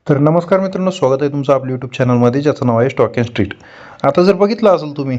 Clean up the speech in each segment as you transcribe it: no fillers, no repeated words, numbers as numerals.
तर नमस्कार मित्रांनो, स्वागत आहे तुमचं आपल्या यूट्यूब चॅनलमध्ये, ज्याचं नाव आहे स्टॉक अँड स्ट्रीट. आता जर बघितलं असेल तुम्ही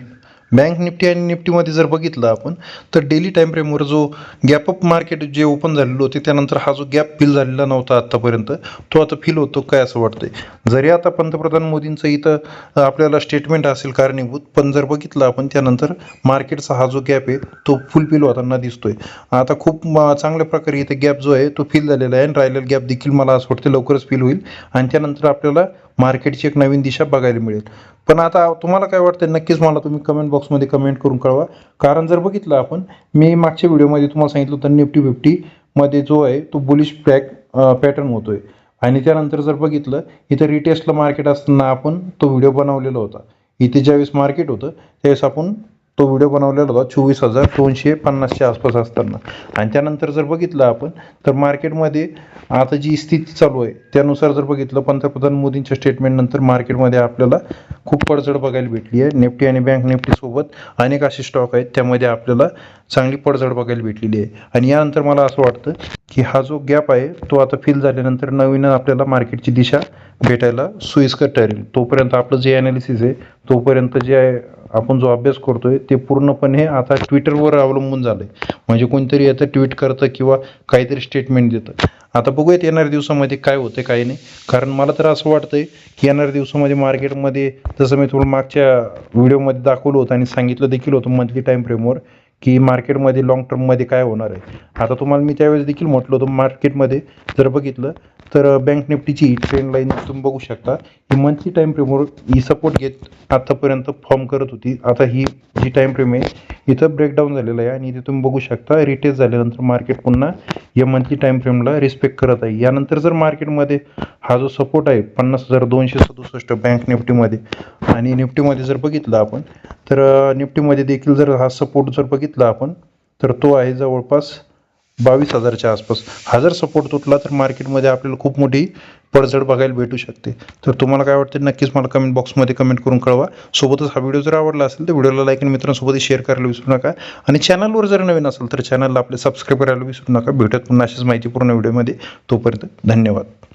बँक निफ्टी आणि निफ्टीमध्ये जर बघितलं आपण, तर डेली टाईम फ्रेमवर जो गॅप अप मार्केट जे ओपन झालेलं होते, त्यानंतर हा जो गॅप फिल झालेला नव्हता आत्तापर्यंत, तो आता फिल होतो काय असं वाटतंय. जरी आता पंतप्रधान मोदींचं इथं आपल्याला स्टेटमेंट असेल कारणीभूत, पण जर बघितलं आपण त्यानंतर मार्केटचा हा जो गॅप आहे तो फुलफिल होताना दिसतोय. आता खूप चांगल्या प्रकारे इथे गॅप जो आहे तो फिल झालेला आहे आणि राहिलेला गॅप देखील मला असं वाटतं लवकरच फिल होईल आणि त्यानंतर आपल्याला मार्केटची एक नवीन दिशा बघायला मिळेल. पण आता तुम्हाला काय वाटतं नक्कीच मला तुम्ही कमेंट बॉक्समध्ये कमेंट करून कळवा. कारण जर बघितलं आपण, मी मागच्या व्हिडिओमध्ये तुम्हाला सांगितलं होतं निफ्टी 50 मध्ये जो आहे तो बुलिश पॅटर्न होतोय. आणि त्यानंतर जर बघितलं इथं रिटेस्टला मार्केट असताना आपण तो व्हिडिओ बनवलेला होता. इथे ज्यावेळेस मार्केट होतं त्यावेळेस आपण तो व्हिडिओ बनवलेला होता 24,250च्या आसपास असताना. आणि त्यानंतर जर बघितलं आपण, तर मार्केटमध्ये आता जी स्थिती चालू आहे त्यानुसार जर बघितलं, पंतप्रधान मोदींच्या स्टेटमेंट नंतर मार्केटमध्ये आपल्याला खूप पडझड बघायला भेटली आहे. निफ्टी आणि बँक निफ्टी सोबत अनेक असे स्टॉक आहेत, त्यामध्ये आपल्याला चांगली पडझड बघायला भेटलेली आहे. आणि यानंतर मला असं वाटतं की हा जो गॅप आहे तो आता फिल झाल्यानंतर नवीन आपल्याला मार्केटची दिशा भेटायला सोयीस्कर ठरेल. तोपर्यंत आपलं जे ॲनालिसिस आहे, तोपर्यंत जे आहे आपण जो अभ्यास करतोय ते पूर्णपणे आता ट्विटरवर अवलंबून झालं आहे. म्हणजे कोणतरी आता ट्विट करतं किंवा काहीतरी स्टेटमेंट देतं. आता बघूयात येणाऱ्या दिवसामध्ये काय होतं काय नाही. कारण मला तर असं वाटतंय की येणाऱ्या दिवसामध्ये मार्केटमध्ये, जसं मी थोडं मागच्या व्हिडिओमध्ये दाखवलं होतं आणि सांगितलं देखील होतं मंथली टाईम फ्रेमवर, की मार्केटमध्ये लॉंग टर्ममध्ये काय होणार आहे. आता तुम्हाला मी त्यावेळेस देखील म्हटलं होतं मार्केटमध्ये जर बघितलं तर बँक निफ्टीची ट्रेंड लाईन तुम्ही बघू शकता. ही मंथली टाईम फ्रेमवर ही सपोर्ट घेत आतापर्यंत फॉर्म करत होती. आता ही जी टाईम फ्रेम आहे इथं ब्रेकडाऊन झालेलं आहे आणि इथे तुम्ही बघू शकता रिटेस्ट झाल्यानंतर मार्केट पुन्हा या मंथली टाईम फ्रेमला रिस्पेक्ट करत आहे. यानंतर जर मार्केटमध्ये हा जो सपोर्ट आहे 50,267 बँक निफ्टीमध्ये आणि निफ्टीमध्ये जर बघितलं आपण, तर निफ्टीमध्ये देखील जर हा सपोर्ट जर बघितला आपण, तर तो आहे जवळपास 22,000च्या आसपास. हा जर सपोर्ट तुटला तर मार्केटमध्ये आपल्याला खूप मोठी पडझड बघायला भेटू शकते. तर तुम्हाला काय वाटतं नक्कीच मला कमेंट बॉक्समध्ये कमेंट करून कळवा. सोबतच हा व्हिडिओ जर आवडला असेल तर व्हिडिओला लाईक आणि मित्रांसोबत शेअर करायला विसरू नका. आणि चॅनलवर जर नवीन असेल तर चॅनलला आपले सबस्क्राईब करायला विसरू नका. भेटत पुन्हा अशीच माहितीपूर्ण व्हिडिओमध्ये. तोपर्यंत धन्यवाद.